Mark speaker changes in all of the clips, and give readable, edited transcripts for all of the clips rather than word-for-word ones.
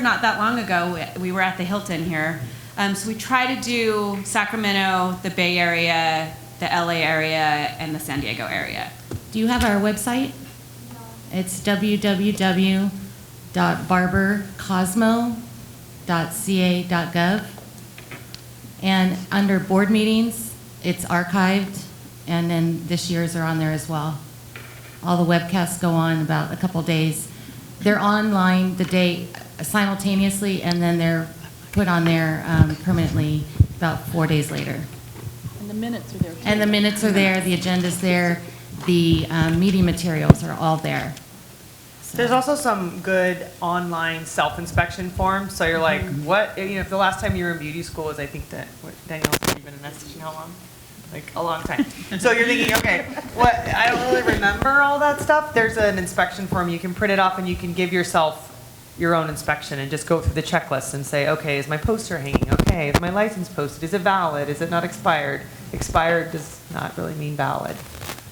Speaker 1: not that long ago, we were at the Hilton here. So we try to do Sacramento, the Bay Area, the LA area, and the San Diego area.
Speaker 2: Do you have our website? It's www.barbercosmo.ca.gov. And under board meetings, it's archived, and then this year's are on there as well. All the webcasts go on about a couple days. They're online the day simultaneously, and then they're put on there permanently about 4 days later.
Speaker 3: And the minutes are there too.
Speaker 2: And the minutes are there, the agenda's there, the meeting materials are all there. So.
Speaker 4: There's also some good online self-inspection forms. So you're like, what? You know, if the last time you were in beauty school was, I think that, what, Danielle, you've been in esthetician how long? Like a long time. So you're thinking, okay, what? I don't really remember all that stuff. There's an inspection form. You can print it off and you can give yourself your own inspection and just go through the checklist and say, okay, is my poster hanging? Okay, is my license posted? Is it valid? Is it not expired? Expired does not really mean valid.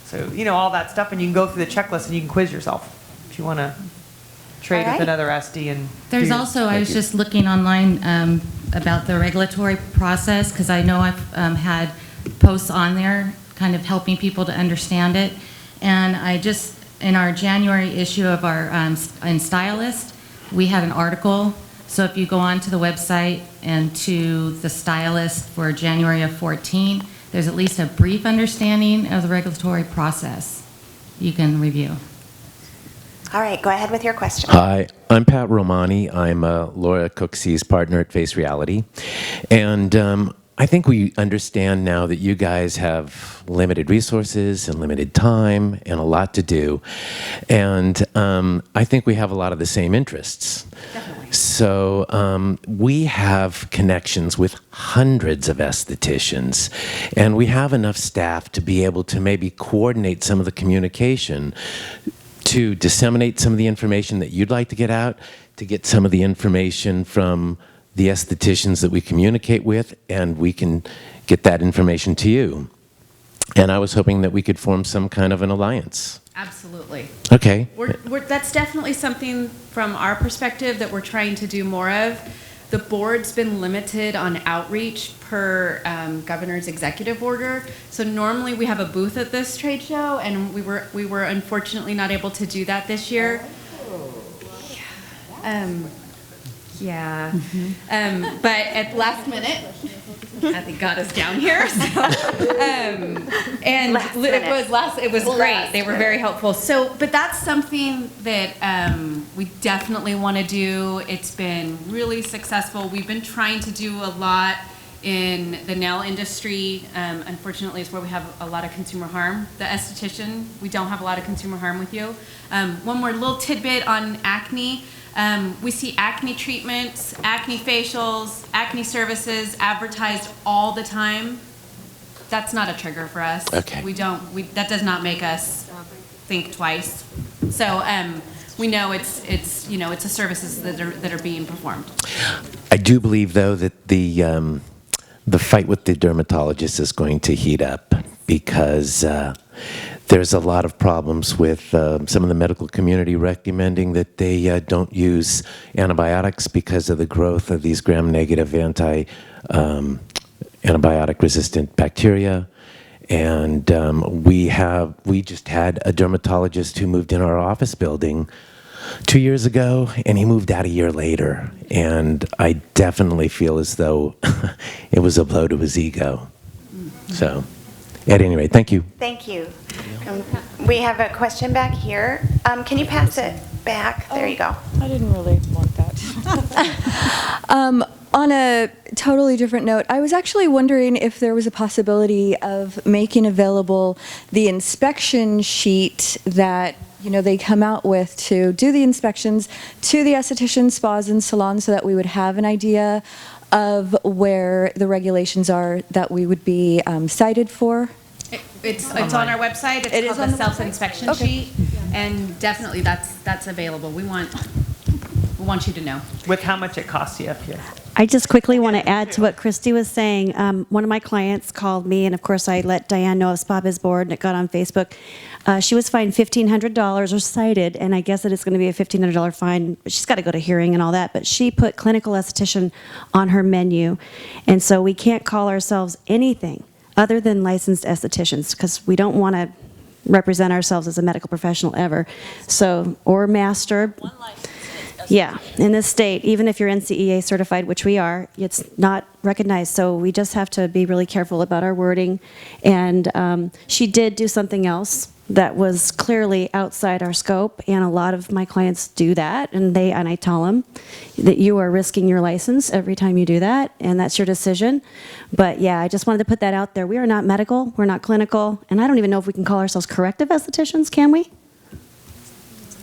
Speaker 4: So, you know, all that stuff, and you can go through the checklist and you can quiz yourself if you want to trade with another SD. And
Speaker 2: there's also, I was just looking online about the regulatory process, because I know I've had posts on there kind of helping people to understand it. And I just, in our January issue of our in Stylist, we had an article. So if you go onto the website and to the Stylist for January of 14, there's at least a brief understanding of the regulatory process you can review.
Speaker 5: All right, go ahead with your question.
Speaker 6: Hi, I'm Pat Romani. I'm Laura Cooksey's partner at Face Reality. And I think we understand now that you guys have limited resources and limited time and a lot to do. And I think we have a lot of the same interests.
Speaker 1: Definitely.
Speaker 6: So we have connections with hundreds of estheticians, and we have enough staff to be able to maybe coordinate some of the communication to disseminate some of the information that you'd like to get out, to get some of the information from the estheticians that we communicate with, and we can get that information to you. And I was hoping that we could form some kind of an alliance.
Speaker 1: Absolutely.
Speaker 6: Okay.
Speaker 1: That's definitely something from our perspective that we're trying to do more of. The board's been limited on outreach per governor's executive order. So normally we have a booth at this trade show, and we were unfortunately not able to do that this year. Yeah. But at last minute, I think got us down here. So, and it was great. They were very helpful. So, but that's something that we definitely want to do. It's been really successful. We've been trying to do a lot in the nail industry. Unfortunately, it's where we have a lot of consumer harm. The esthetician, we don't have a lot of consumer harm with you. One more little tidbit on acne. We see acne treatments, acne facials, acne services advertised all the time. That's not a trigger for us.
Speaker 6: Okay.
Speaker 1: That does not make us think twice. So we know it's a services that are being performed.
Speaker 6: I do believe, though, that the fight with the dermatologist is going to heat up, because there's a lot of problems with some of the medical community recommending that they don't use antibiotics because of the growth of these gram-negative antibiotic-resistant bacteria. And we just had a dermatologist who moved in our office building 2 years ago, and he moved out a year later. And I definitely feel as though it was a blow to his ego. So, at any rate, thank you.
Speaker 5: Thank you. We have a question back here. Can you pass it back? There you go.
Speaker 3: I didn't really want that. On a totally different note, I was actually wondering if there was a possibility of making available the inspection sheet that they come out with to do the inspections to the estheticians, spas, and salons, so that we would have an idea of where the regulations are that we would be cited for.
Speaker 1: It's on our website. It's called the self-inspection sheet, and definitely that's available. We want you to know.
Speaker 4: With how much it costs you up here.
Speaker 7: I just quickly want to add to what Christy was saying. One of my clients called me, and of course I let Diane know of SPABIZ board, and it got on Facebook. She was fined $1,500 or cited, and I guess that it's going to be a $1,500 fine. She's got to go to hearing and all that, but she put clinical esthetician on her menu, and so we can't call ourselves anything other than licensed estheticians because we don't want to represent ourselves as a medical professional ever. So, or master. Yeah, in this state, even if you're NCEA certified, which we are, it's not recognized. So we just have to be really careful about our wording. And she did do something else that was clearly outside our scope, and a lot of my clients do that. And I tell them that you are risking your license every time you do that, and that's your decision. But yeah, I just wanted to put that out there. We are not medical, we're not clinical, and I don't even know if we can call ourselves corrective estheticians, can we?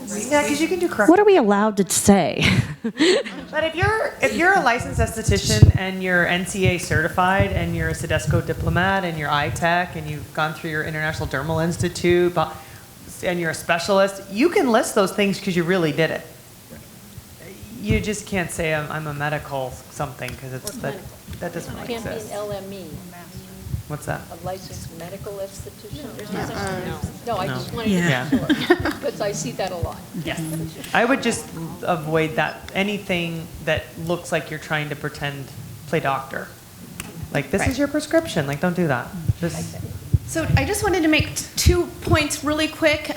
Speaker 4: Yeah, because you can do correct.
Speaker 7: What are we allowed to say?
Speaker 4: But if you're a licensed esthetician and you're NCA certified and you're a Sedesco diplomat and you're iTech and you've gone through your International Dermal Institute and you're a specialist, you can list those things because you really did it. You just can't say I'm a medical something because that doesn't really
Speaker 8: Can't be an
Speaker 4: exist.
Speaker 8: LME,
Speaker 4: What's that?
Speaker 8: a licensed medical esthetician. There's no such thing. No, I just wanted
Speaker 4: Yeah.
Speaker 8: to be sure, because I see that a lot.
Speaker 4: Yes. I would just avoid that, anything that looks like you're trying to play doctor. Like, this is your prescription, like, don't do that.
Speaker 1: So I just wanted to make 2 points really quick.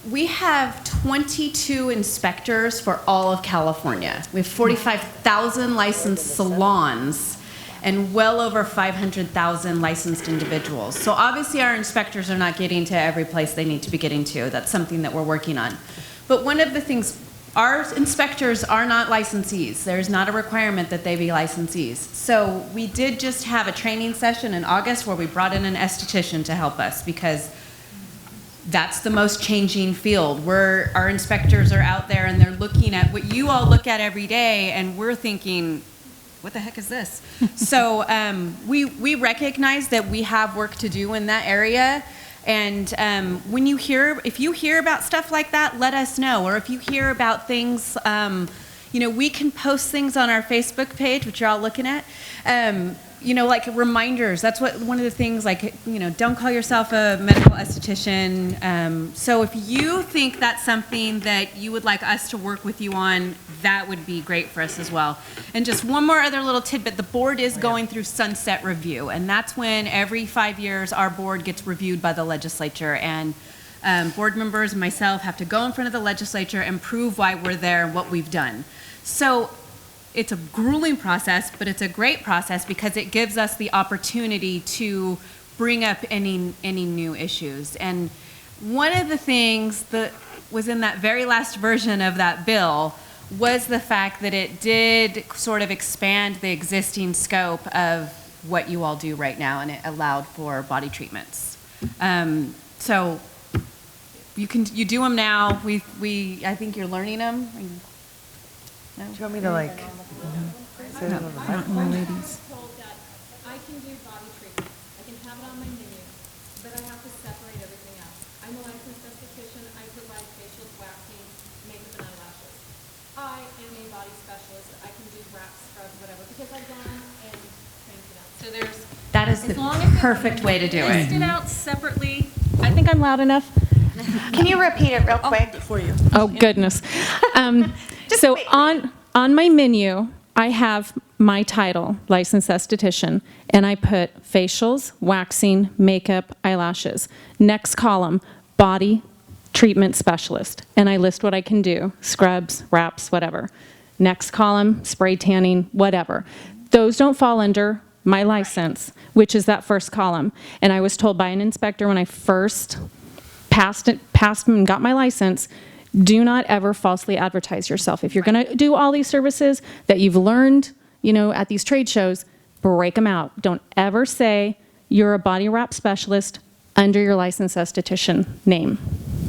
Speaker 1: We have 22 inspectors for all of California. We have 45,000 licensed salons and well over 500,000 licensed individuals. So obviously our inspectors are not getting to every place they need to be getting to. That's something that we're working on. But one of the things, our inspectors are not licensees. There's not a requirement that they be licensees. So we did just have a training session in August where we brought in an esthetician to help us because that's the most changing field. Our inspectors are out there and they're looking at what you all look at every day, and we're thinking, what the heck is this? So we recognize that we have work to do in that area. And if you hear about stuff like that, let us know. Or if you hear about things, we can post things on our Facebook page, which you're all looking at. Like reminders. That's one of the things, like, don't call yourself a medical esthetician. So if you think that's something that you would like us to work with you on, that would be great for us as well. And just one more other little tidbit. The board is going through sunset review, and that's when every 5 years our board gets reviewed by the legislature, and board members and myself have to go in front of the legislature and prove why we're there and what we've done. So it's a grueling process, but it's a great process because it gives us the opportunity to bring up any new issues. And one of the things that was in that very last version of that bill was the fact that it did sort of expand the existing scope of what you all do right now, and it allowed for body treatments. So you do them now. I think you're learning them. No?
Speaker 4: Do you want me to say that on the microphone?
Speaker 9: Ladies. Told that I can do body treatment. I can have it on my menu, but I have to separate everything else. I'm a licensed esthetician. I provide facials, waxing, makeup, and eyelashes. I am a body specialist. I can do wraps, scrubs, whatever, because I've gone and trained it out. So
Speaker 1: That is the perfect way to do it.
Speaker 9: Listed out separately. I think I'm loud enough.
Speaker 5: Can you repeat it real quick?
Speaker 9: For you. Oh, goodness. So on my menu, I have my title, licensed esthetician, and I put facials, waxing, makeup, eyelashes. Next column, body treatment specialist, and I list what I can do, scrubs, wraps, whatever. Next column, spray tanning, whatever. Those don't fall under my license, which is that first column. And I was told by an inspector when I first passed and got my license, do not ever falsely advertise yourself. If you're going to do all these services that you've learned, at these trade shows, break them out. Don't ever say you're a body wrap specialist under your licensed esthetician name.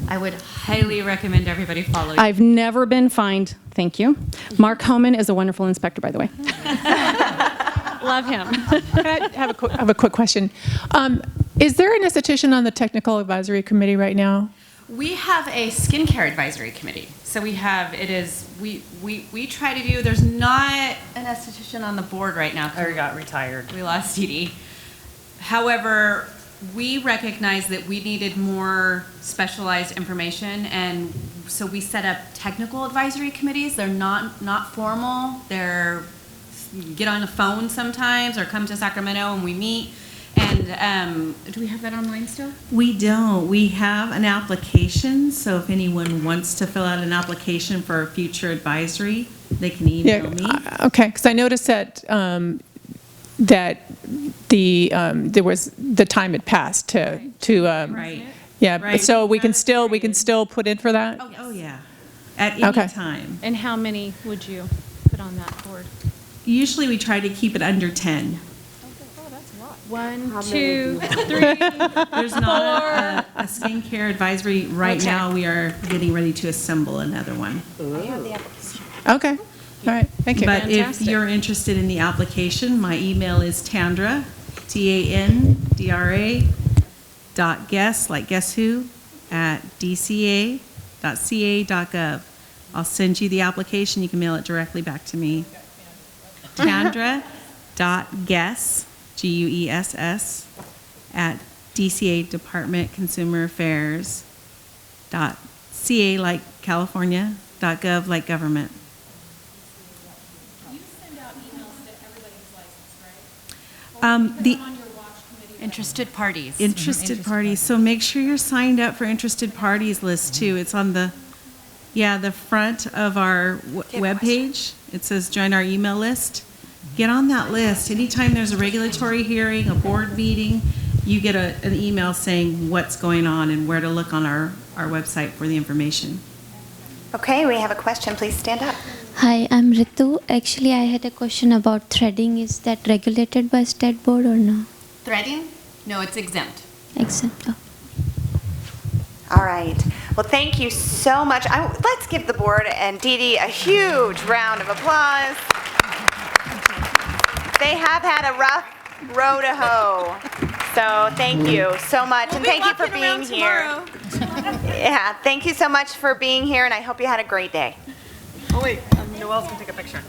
Speaker 1: I would highly recommend everybody follow you.
Speaker 9: I've never been fined. Thank you. Mark Homan is a wonderful inspector, by the way. Love him.
Speaker 10: I have a quick question. Is there an esthetician on the technical advisory committee right now?
Speaker 1: We have a skincare advisory committee. So we try to do, there's not an esthetician on the board right now.
Speaker 4: I got retired.
Speaker 1: We lost Dee Dee. However, we recognized that we needed more specialized information, and so we set up technical advisory committees. They're not formal. They're get on the phone sometimes or come to Sacramento and we meet. And do we have that online still?
Speaker 10: We don't. We have an application, so if anyone wants to fill out an application for a future advisory, they can email me.
Speaker 9: Okay, because I noticed that that there was the time had passed to
Speaker 10: Right.
Speaker 9: yeah.
Speaker 10: Right.
Speaker 9: So we can still put in for that.
Speaker 10: Oh, yeah. At any
Speaker 9: Okay.
Speaker 10: time.
Speaker 8: And how many would you put on that board?
Speaker 10: Usually we try to keep it under 10.
Speaker 8: Oh, that's a lot. 1, 2, 3.
Speaker 10: There's not a skincare advisory right
Speaker 8: Okay.
Speaker 10: now. We are getting ready to assemble another one.
Speaker 9: Okay. All right. Thank you.
Speaker 10: But if
Speaker 8: Fantastic.
Speaker 10: you're interested in the application, my email is Tandra, Tandra, .guess, like guess who, at dca.ca.gov. I'll send you the application. You can mail it directly back to me. Tandra.guess, Guess, at DCA Department Consumer Affairs, .ca like California, .gov like government. The
Speaker 1: Interested parties.
Speaker 10: interested parties, so make sure you're signed up for interested parties list too. It's on the front of our webpage. It says join our email list. Get on that list. Anytime there's a regulatory hearing, a board meeting, you get an email saying what's going on and where to look on our website for the information.
Speaker 5: Okay, we have a question. Please stand up.
Speaker 11: Hi, I'm Ritu. Actually, I had a question about threading. Is that regulated by state board or no?
Speaker 1: Threading? No, it's exempt.
Speaker 11: Exempt. Oh.
Speaker 5: All right. Well, thank you so much. Let's give the board and Dee Dee a huge round of applause. They have had a rough row to hoe. So thank you so much. And thank you for being here. Yeah, thank you so much for being here, and I hope you had a great day.
Speaker 4: Oh, wait, Noelle's going to take a picture.